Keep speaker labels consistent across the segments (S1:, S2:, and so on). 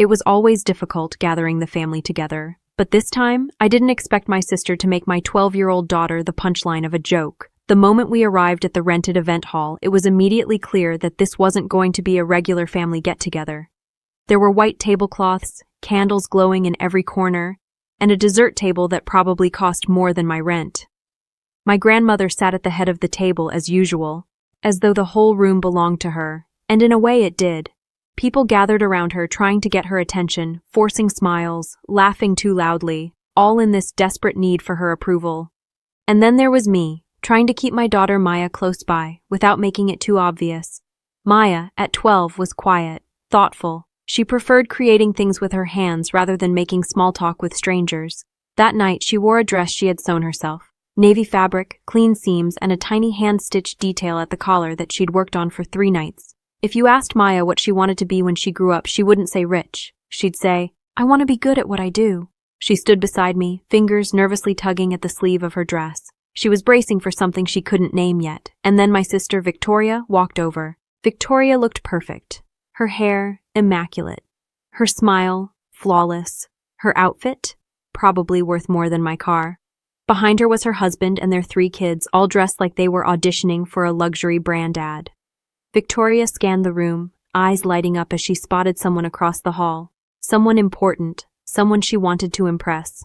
S1: It was always difficult gathering the family together, but this time, I didn't expect my sister to make my 12-year-old daughter the punchline of a joke. The moment we arrived at the rented event hall, it was immediately clear that this wasn't going to be a regular family get-together. There were white tablecloths, candles glowing in every corner, and a dessert table that probably cost more than my rent. My grandmother sat at the head of the table as usual, as though the whole room belonged to her, and in a way it did. People gathered around her trying to get her attention, forcing smiles, laughing too loudly, all in this desperate need for her approval. And then there was me, trying to keep my daughter Maya close by, without making it too obvious. Maya, at 12, was quiet, thoughtful. She preferred creating things with her hands rather than making small talk with strangers. That night she wore a dress she had sewn herself. Navy fabric, clean seams, and a tiny hand-stitched detail at the collar that she'd worked on for 3 nights. If you asked Maya what she wanted to be when she grew up, she wouldn't say rich. She'd say, "I want to be good at what I do." She stood beside me, fingers nervously tugging at the sleeve of her dress. She was bracing for something she couldn't name yet, and then my sister Victoria walked over. Victoria looked perfect. Her hair, immaculate. Her smile, flawless. Her outfit, probably worth more than my car. Behind her was her husband and their 3 kids, all dressed like they were auditioning for a luxury brand ad. Victoria scanned the room, eyes lighting up as she spotted someone across the hall. Someone important, someone she wanted to impress.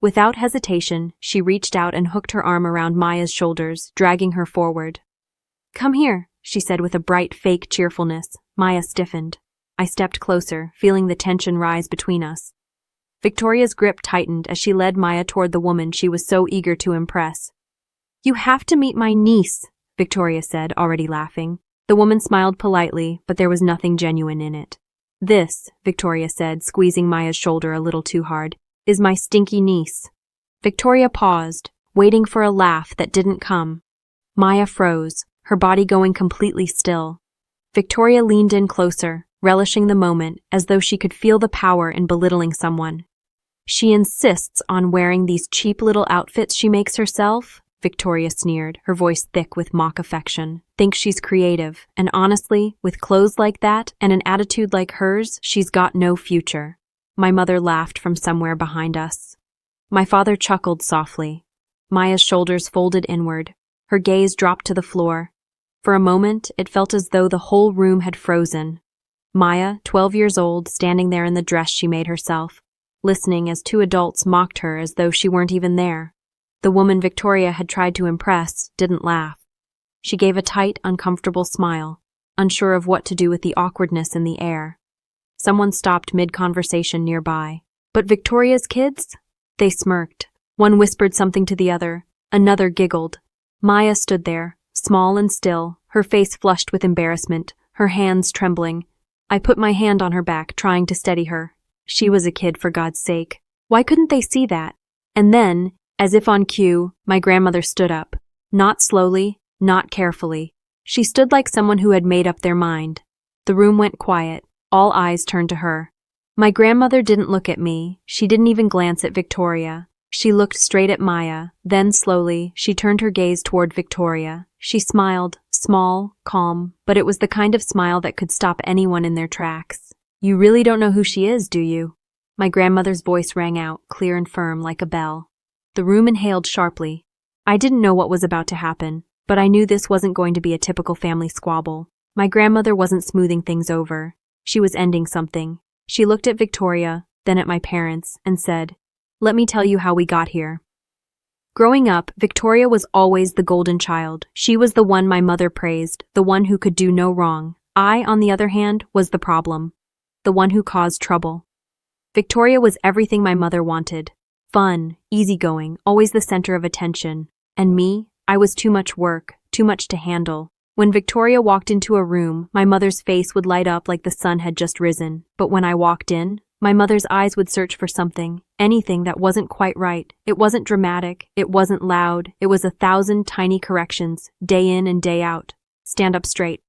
S1: Without hesitation, she reached out and hooked her arm around Maya's shoulders, dragging her forward. "Come here," she said with a bright, fake cheerfulness. Maya stiffened. I stepped closer, feeling the tension rise between us. Victoria's grip tightened as she led Maya toward the woman she was so eager to impress. "You have to meet my niece," Victoria said, already laughing. The woman smiled politely, but there was nothing genuine in it. "This," Victoria said, squeezing Maya's shoulder a little too hard, "is my Stinky niece." Victoria paused, waiting for a laugh that didn't come. Maya froze, her body going completely still. Victoria leaned in closer, relishing the moment, as though she could feel the power in belittling someone. "She insists on wearing these cheap little outfits she makes herself?" Victoria sneered, her voice thick with mock affection. "Thinks she's creative, and honestly, with clothes like that and an attitude like hers, she's got no future." My mother laughed from somewhere behind us. My father chuckled softly. Maya's shoulders folded inward. Her gaze dropped to the floor. For a moment, it felt as though the whole room had frozen. Maya, 12 years old, standing there in the dress she made herself, listening as 2 adults mocked her as though she weren't even there. The woman Victoria had tried to impress didn't laugh. She gave a tight, uncomfortable smile, unsure of what to do with the awkwardness in the air. Someone stopped mid-conversation nearby. "But Victoria's kids?" They smirked. One whispered something to the other. Another giggled. Maya stood there, small and still, her face flushed with embarrassment, her hands trembling. I put my hand on her back, trying to steady her. She was a kid, for God's sake. Why couldn't they see that? And then, as if on cue, my grandmother stood up. Not slowly, not carefully. She stood like someone who had made up their mind. The room went quiet. All eyes turned to her. My grandmother didn't look at me. She didn't even glance at Victoria. She looked straight at Maya. Then, slowly, she turned her gaze toward Victoria. She smiled, small, calm, but it was the kind of smile that could stop anyone in their tracks. "You really don't know who she is, do you?" My grandmother's voice rang out, clear and firm, like a bell. The room inhaled sharply. I didn't know what was about to happen, but I knew this wasn't going to be a typical family squabble. My grandmother wasn't smoothing things over. She was ending something. She looked at Victoria, then at my parents, and said, "Let me tell you how we got here." Growing up, Victoria was always the golden child. She was the one my mother praised, the one who could do no wrong. I, on the other hand, was the problem, the one who caused trouble. Victoria was everything my mother wanted. Fun, easygoing, always the center of attention. And me, I was too much work, too much to handle. When Victoria walked into a room, my mother's face would light up like the sun had just risen. But when I walked in, my mother's eyes would search for something, anything that wasn't quite right. It wasn't dramatic, it wasn't loud, it was 1,000 tiny corrections, day in and day out. Stand up straight.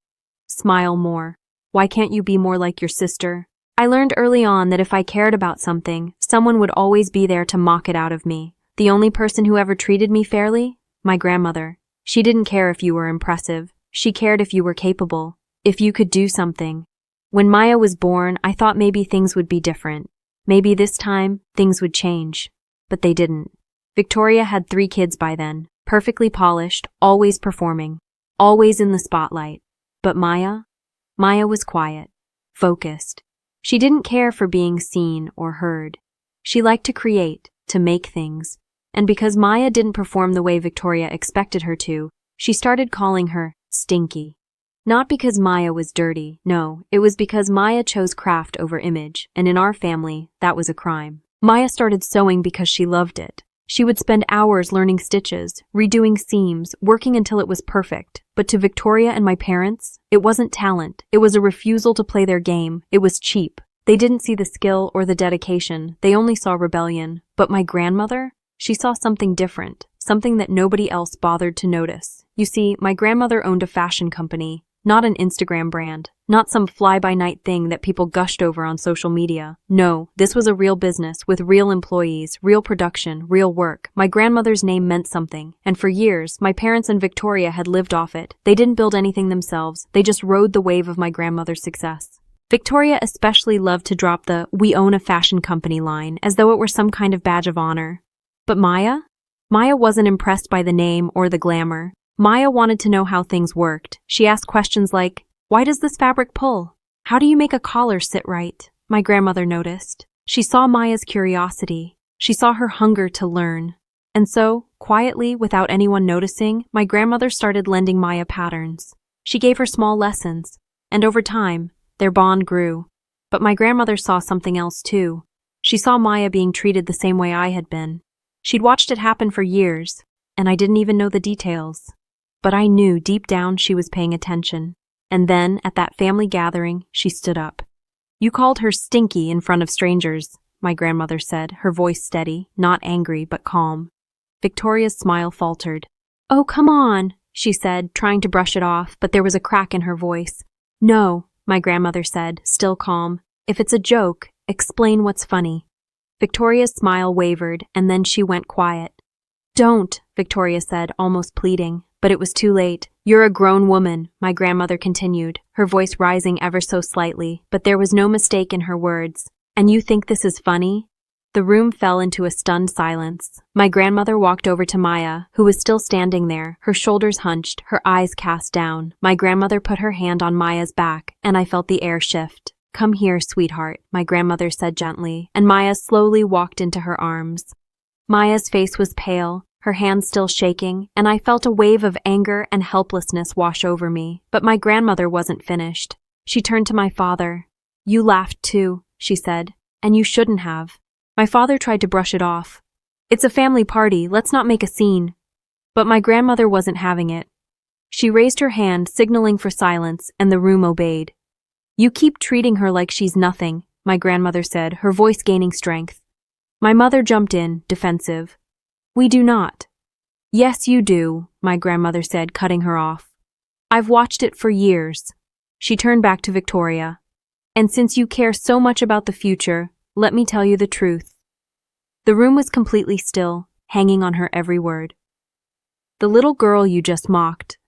S1: Smile more. Why can't you be more like your sister? I learned early on that if I cared about something, someone would always be there to mock it out of me. The only person who ever treated me fairly? My grandmother. She didn't care if you were impressive. She cared if you were capable, if you could do something. When Maya was born, I thought maybe things would be different. Maybe this time, things would change. But they didn't. Victoria had 3 kids by then, perfectly polished, always performing, always in the spotlight. But Maya was quiet, focused. She didn't care for being seen or heard. She liked to create, to make things. And because Maya didn't perform the way Victoria expected her to, she started calling her Stinky. Not because Maya was dirty, no, it was because Maya chose craft over image, and in our family, that was a crime. Maya started sewing because she loved it. She would spend hours learning stitches, redoing seams, working until it was perfect. But to Victoria and my parents, it wasn't talent. It was a refusal to play their game. It was cheap. They didn't see the skill or the dedication. They only saw rebellion. But my grandmother? She saw something different, something that nobody else bothered to notice. You see, my grandmother owned a fashion company, not an Instagram brand, not some fly-by-night thing that people gushed over on social media. No, this was a real business with real employees, real production, real work. My grandmother's name meant something, and for years, my parents and Victoria had lived off it. They didn't build anything themselves, they just rode the wave of my grandmother's success. Victoria especially loved to drop the "we own a fashion company" line, as though it were some kind of badge of honor. But Maya? Maya wasn't impressed by the name or the glamour. Maya wanted to know how things worked. She asked questions like, "Why does this fabric pull? How do you make a collar sit right?" My grandmother noticed. She saw Maya's curiosity. She saw her hunger to learn. And so, quietly, without anyone noticing, my grandmother started lending Maya patterns. She gave her small lessons, and over time, their bond grew. But my grandmother saw something else too. She saw Maya being treated the same way I had been. She'd watched it happen for years, and I didn't even know the details. But I knew deep down she was paying attention. And then, at that family gathering, she stood up. "You called her Stinky in front of strangers," my grandmother said, her voice steady, not angry but calm. Victoria's smile faltered. "Oh, come on," she said, trying to brush it off, but there was a crack in her voice. "No," my grandmother said, still calm. "If it's a joke, explain what's funny." Victoria's smile wavered, and then she went quiet. "Don't," Victoria said, almost pleading. But it was too late. "You're a grown woman," my grandmother continued, her voice rising ever so slightly, but there was no mistake in her words. "And you think this is funny?" The room fell into a stunned silence. My grandmother walked over to Maya, who was still standing there, her shoulders hunched, her eyes cast down. My grandmother put her hand on Maya's back, and I felt the air shift. "Come here, sweetheart," my grandmother said gently, and Maya slowly walked into her arms. Maya's face was pale, her hands still shaking, and I felt a wave of anger and helplessness wash over me. But my grandmother wasn't finished. She turned to my father. "You laughed too," she said, "and you shouldn't have." My father tried to brush it off. "It's a family party, let's not make a scene." But my grandmother wasn't having it. She raised her hand, signaling for silence, and the room obeyed. "You keep treating her like she's nothing," my grandmother said, her voice gaining strength. My mother jumped in, defensive. "We do not." "Yes, you do," my grandmother said, cutting her off. "I've watched it for years." She turned back to Victoria. "And since you care so much about the future, let me tell you the truth." The room was completely still, hanging on her every word. "The little girl you just mocked,"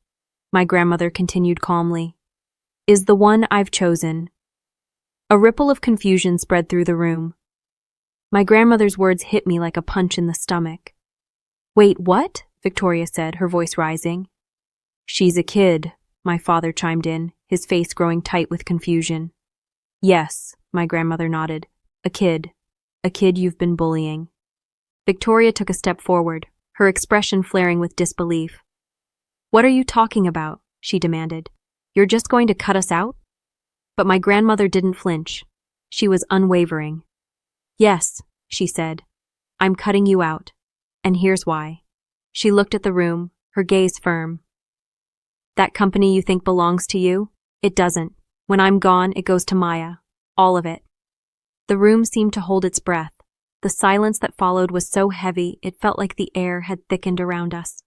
S1: my grandmother continued calmly, "is the one I've chosen." A ripple of confusion spread through the room. My grandmother's words hit me like a punch in the stomach. "Wait, what?" Victoria said, her voice rising. "She's a kid," my father chimed in, his face growing tight with confusion. "Yes," my grandmother nodded. A kid you've been bullying." Victoria took a step forward, her expression flaring with disbelief. "What are you talking about?" she demanded. "You're just going to cut us out?" But my grandmother didn't flinch. She was unwavering. "Yes," she said, "I'm cutting you out. And here's why." She looked at the room, her gaze firm. "That company you think belongs to you? It doesn't. When I'm gone, it goes to Maya. All of it." The room seemed to hold its breath. The silence that followed was so heavy, it felt like the air had thickened around us.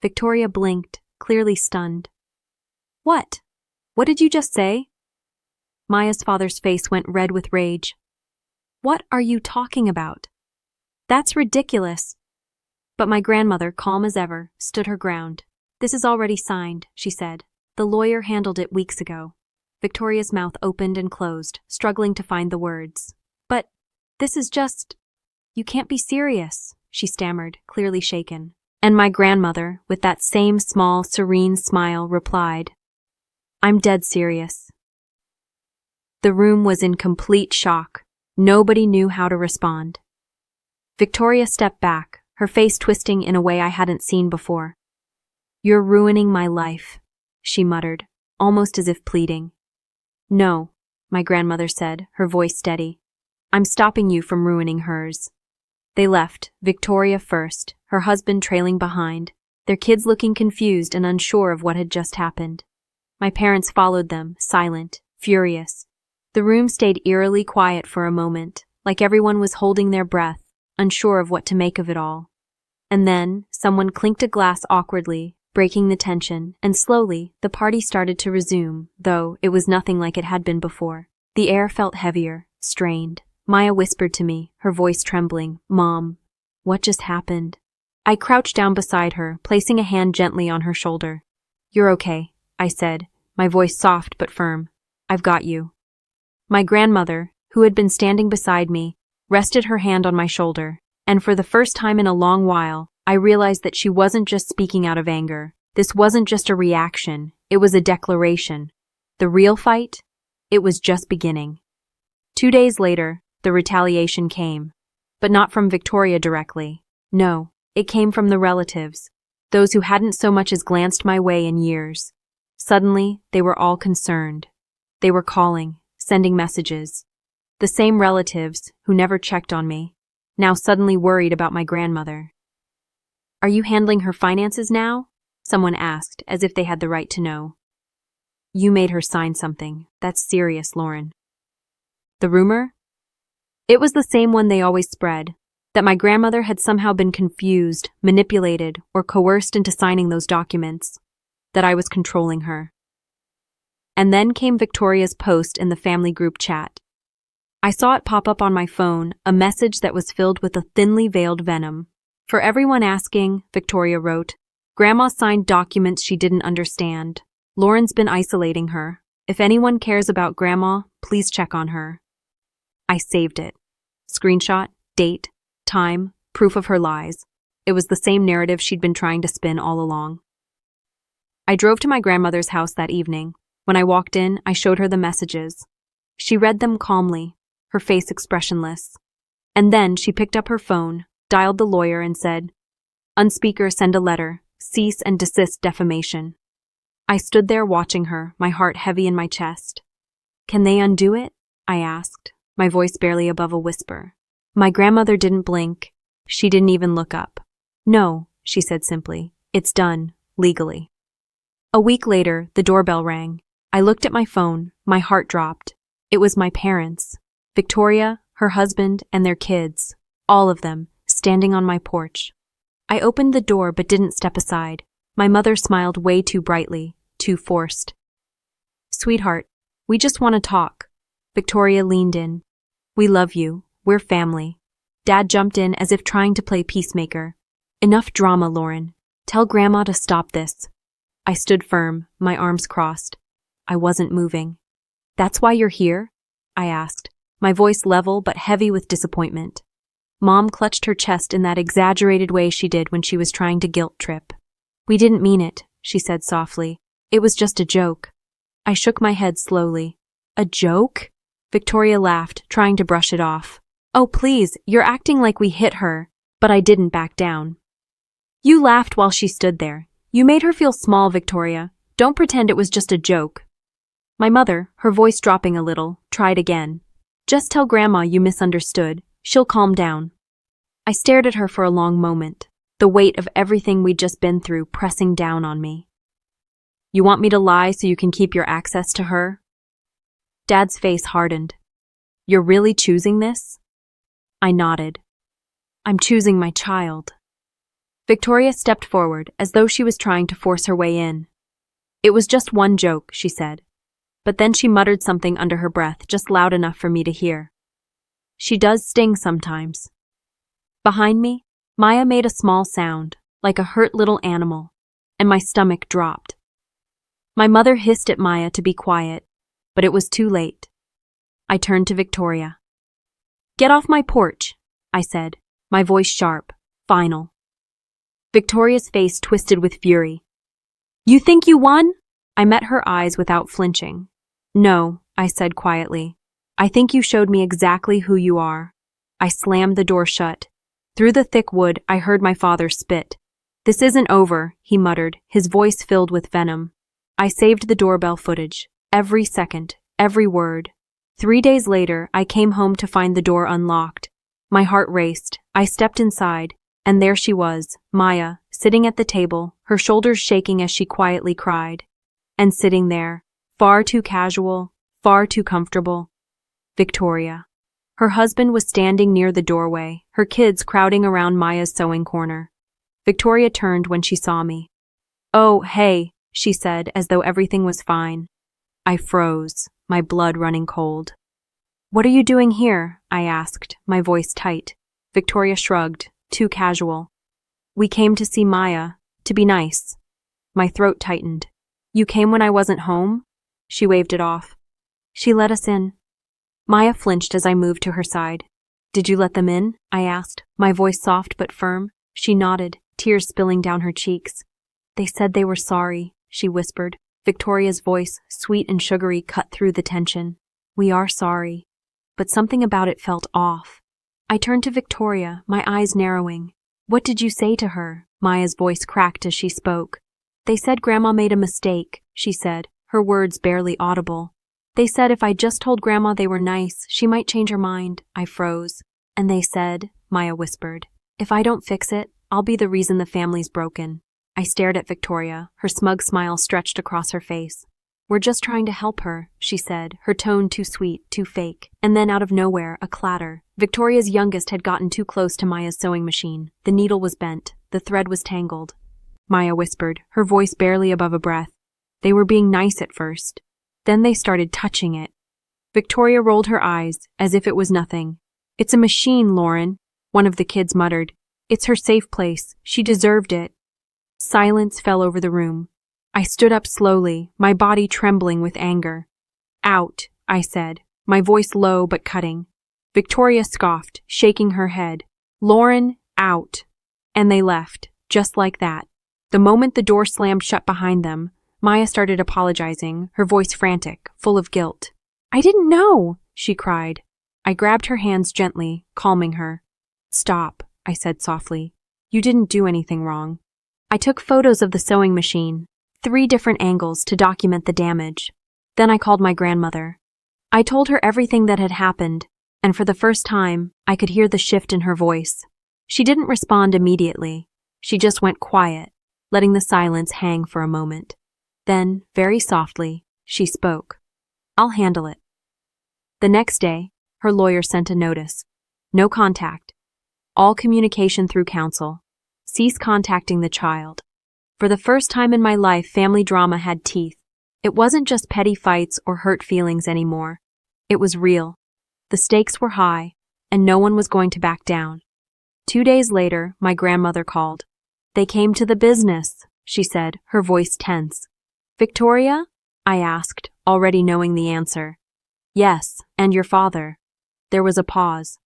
S1: Victoria blinked, clearly stunned. "What? What did you just say?" Maya's father's face went red with rage. "What are you talking about? That's ridiculous." But my grandmother, calm as ever, stood her ground. "This is already signed," she said. "The lawyer handled it weeks ago." Victoria's mouth opened and closed, struggling to find the words. But this is just... You can't be serious, she stammered, clearly shaken. And my grandmother, with that same small, serene smile, replied, I'm dead serious. The room was in complete shock. Nobody knew how to respond. Victoria stepped back, her face twisting in a way I hadn't seen before. You're ruining my life, she muttered, almost as if pleading. No, my grandmother said, her voice steady. I'm stopping you from ruining hers. They left, Victoria first, her husband trailing behind, their kids looking confused and unsure of what had just happened. My parents followed them, silent, furious. The room stayed eerily quiet for a moment, like everyone was holding their breath, unsure of what to make of it all. And then, someone clinked a glass awkwardly, breaking the tension, and slowly, the party started to resume, though it was nothing like it had been before. The air felt heavier, strained. Maya whispered to me, her voice trembling, Mom, what just happened? I crouched down beside her, placing a hand gently on her shoulder. You're okay, I said, my voice soft but firm. I've got you. My grandmother, who had been standing beside me, rested her hand on my shoulder, and for the first time in a long while, I realized that she wasn't just speaking out of anger. This wasn't just a reaction, it was a declaration. The real fight? It was just beginning. 2 days later, the retaliation came. But not from Victoria directly. No, it came from the relatives, those who hadn't so much as glanced my way in years. Suddenly, they were all concerned. They were calling, sending messages. The same relatives, who never checked on me, now suddenly worried about my grandmother. Are you handling her finances now? Someone asked, as if they had the right to know. You made her sign something. That's serious, Lauren. The rumor? It was the same one they always spread, that my grandmother had somehow been confused, manipulated, or coerced into signing those documents, that I was controlling her. And then came Victoria's post in the family group chat. I saw it pop up on my phone, a message that was filled with a thinly veiled venom. For everyone asking, Victoria wrote, Grandma signed documents she didn't understand. Lauren's been isolating her. If anyone cares about Grandma, please check on her. I saved it. Screenshot, date, time, proof of her lies. It was the same narrative she'd been trying to spin all along. I drove to my grandmother's house that evening. When I walked in, I showed her the messages. She read them calmly, her face expressionless. And then she picked up her phone, dialed the lawyer and said, Unspeaker, send a letter. Cease and desist defamation. I stood there watching her, my heart heavy in my chest. Can they undo it? I asked, my voice barely above a whisper. My grandmother didn't blink. She didn't even look up. No, she said simply. It's done, legally. A week later, the doorbell rang. I looked at my phone, my heart dropped. It was my parents. Victoria, her husband, and their kids. All of them, standing on my porch. I opened the door but didn't step aside. My mother smiled way too brightly, too forced. Sweetheart, we just want to talk. Victoria leaned in. We love you. We're family. Dad jumped in as if trying to play peacemaker. Enough drama, Lauren. Tell Grandma to stop this. I stood firm, my arms crossed. I wasn't moving. That's why you're here? I asked, my voice level but heavy with disappointment. Mom clutched her chest in that exaggerated way she did when she was trying to guilt trip. We didn't mean it, she said softly. It was just a joke. I shook my head slowly. A joke? Victoria laughed, trying to brush it off. Oh, please, you're acting like we hit her. But I didn't back down. You laughed while she stood there. You made her feel small, Victoria. Don't pretend it was just a joke. My mother, her voice dropping a little, tried again. Just tell Grandma you misunderstood. She'll calm down. I stared at her for a long moment, the weight of everything we'd just been through pressing down on me. You want me to lie so you can keep your access to her? Dad's face hardened. You're really choosing this? I nodded. I'm choosing my child. Victoria stepped forward as though she was trying to force her way in. It was just one joke, she said. But then she muttered something under her breath, just loud enough for me to hear. She does sting sometimes. Behind me, Maya made a small sound, like a hurt little animal, and my stomach dropped. My mother hissed at Maya to be quiet. but it was too late. I turned to Victoria. "Get off my porch," I said, my voice sharp, final. Victoria's face twisted with fury. "You think you won?" I met her eyes without flinching. "No," I said quietly. "I think you showed me exactly who you are." I slammed the door shut. Through the thick wood, I heard my father spit. "This isn't over," he muttered, his voice filled with venom. I saved the doorbell footage. Every second, every word. 3 days later, I came home to find the door unlocked. My heart raced. I stepped inside, and there she was, Maya, sitting at the table, her shoulders shaking as she quietly cried. And sitting there, far too casual, far too comfortable, Victoria. Her husband was standing near the doorway, her kids crowding around Maya's sewing corner. Victoria turned when she saw me. "Oh, hey," she said, as though everything was fine. I froze, my blood running cold. "What are you doing here?" I asked, my voice tight. Victoria shrugged, too casual. "We came to see Maya, to be nice." My throat tightened. "You came when I wasn't home?" She waved it off. "She let us in." Maya flinched as I moved to her side. "Did you let them in?" I asked, my voice soft but firm. She nodded, tears spilling down her cheeks. "They said they were sorry," she whispered. Victoria's voice, sweet and sugary, cut through the tension. "We are sorry." But something about it felt off. I turned to Victoria, my eyes narrowing. "What did you say to her?" Maya's voice cracked as she spoke. "They said Grandma made a mistake," she said, her words barely audible. "They said if I just told Grandma they were nice, she might change her mind." I froze. "And they said," Maya whispered, "if I don't fix it, I'll be the reason the family's broken." I stared at Victoria, her smug smile stretched across her face. "We're just trying to help her," she said, her tone too sweet, too fake. And then out of nowhere, a clatter. Victoria's youngest had gotten too close to Maya's sewing machine. The needle was bent. The thread was tangled. Maya whispered, her voice barely above a breath. "They were being nice at first. Then they started touching it." Victoria rolled her eyes, as if it was nothing. "It's a machine, Lauren," one of the kids muttered. "It's her safe place. She deserved it." Silence fell over the room. I stood up slowly, my body trembling with anger. "Out," I said, my voice low but cutting. Victoria scoffed, shaking her head. "Lauren, out." And they left, just like that. The moment the door slammed shut behind them, Maya started apologizing, her voice frantic, full of guilt. "I didn't know," she cried. I grabbed her hands gently, calming her. "Stop," I said softly. "You didn't do anything wrong." I took photos of the sewing machine, 3 different angles to document the damage. Then I called my grandmother. I told her everything that had happened, and for the first time, I could hear the shift in her voice. She didn't respond immediately. She just went quiet, letting the silence hang for a moment. Then, very softly, she spoke. "I'll handle it." The next day, her lawyer sent a notice. No contact. All communication through counsel. Cease contacting the child. For the first time in my life, family drama had teeth. It wasn't just petty fights or hurt feelings anymore. It was real. The stakes were high, and no one was going to back down. 2 days later, my grandmother called. "They came to the business," she said, her voice tense. "Victoria?" I asked, already knowing the answer. "Yes, and your father." There was a pause.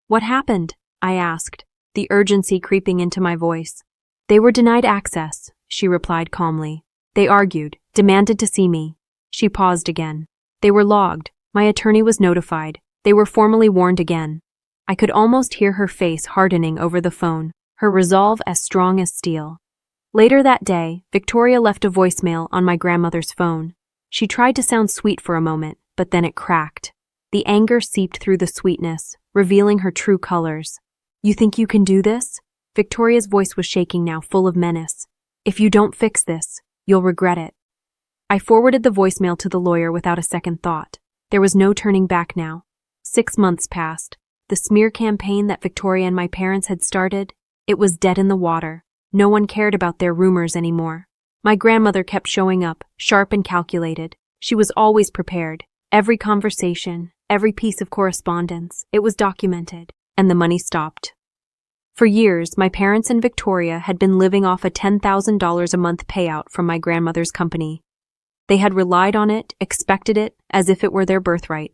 S1: "What happened?" I asked, the urgency creeping into my voice. "They were denied access," she replied calmly. "They argued, demanded to see me." She paused again. "They were logged. My attorney was notified. They were formally warned again." I could almost hear her face hardening over the phone, her resolve as strong as steel. Later that day, Victoria left a voicemail on my grandmother's phone. She tried to sound sweet for a moment, but then it cracked. The anger seeped through the sweetness, revealing her true colors. "You think you can do this?" Victoria's voice was shaking now, full of menace. "If you don't fix this, you'll regret it." I forwarded the voicemail to the lawyer without a second thought. There was no turning back now. 6 months passed. The smear campaign that Victoria and my parents had started, it was dead in the water. No one cared about their rumors anymore. My grandmother kept showing up, sharp and calculated. She was always prepared. Every conversation, every piece of correspondence, it was documented, and the money stopped. For years, my parents and Victoria had been living off a $10,000 a month payout from my grandmother's company. They had relied on it, expected it, as if it were their birthright.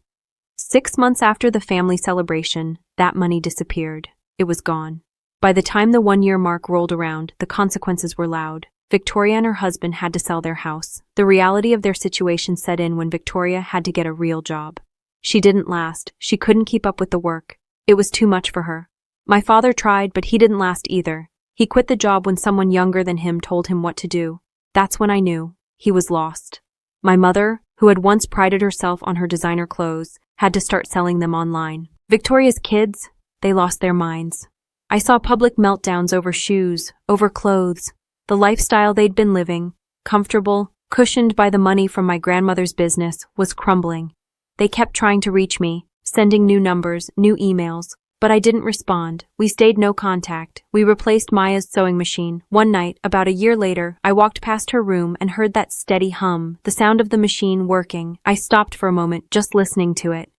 S1: 6 months after the family celebration, that money disappeared. It was gone. By the time the 1-year mark rolled around, the consequences were loud. Victoria and her husband had to sell their house. The reality of their situation set in when Victoria had to get a real job. She didn't last. She couldn't keep up with the work. It was too much for her. My father tried, but he didn't last either. He quit the job when someone younger than him told him what to do. That's when I knew. He was lost. My mother, who had once prided herself on her designer clothes, had to start selling them online. Victoria's kids, they lost their minds. I saw public meltdowns over shoes, over clothes. The lifestyle they'd been living, comfortable, cushioned by the money from my grandmother's business, was crumbling. They kept trying to reach me, sending new numbers, new emails, but I didn't respond. We stayed no contact. We replaced Maya's sewing machine. One night, about a year later, I walked past her room and heard that steady hum, the sound of the machine working. I stopped for a moment, just listening to it.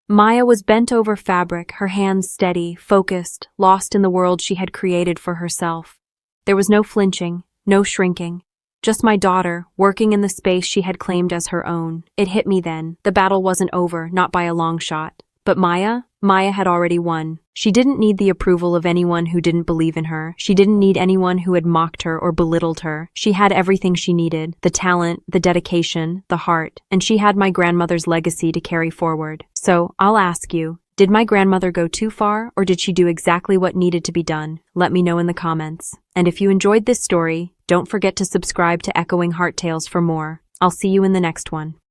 S1: Maya was bent over fabric, her hands steady, focused, lost in the world she had created for herself. There was no flinching, no shrinking. Just my daughter, working in the space she had claimed as her own. It hit me then. The battle wasn't over, not by a long shot. But Maya had already won. She didn't need the approval of anyone who didn't believe in her. She didn't need anyone who had mocked her or belittled her. She had everything she needed, the talent, the dedication, the heart, and she had my grandmother's legacy to carry forward. So, I'll ask you, did my grandmother go too far, or did she do exactly what needed to be done? Let me know in the comments. And if you enjoyed this story, don't forget to subscribe to Echoing Heart Tales for more. I'll see you in the next one.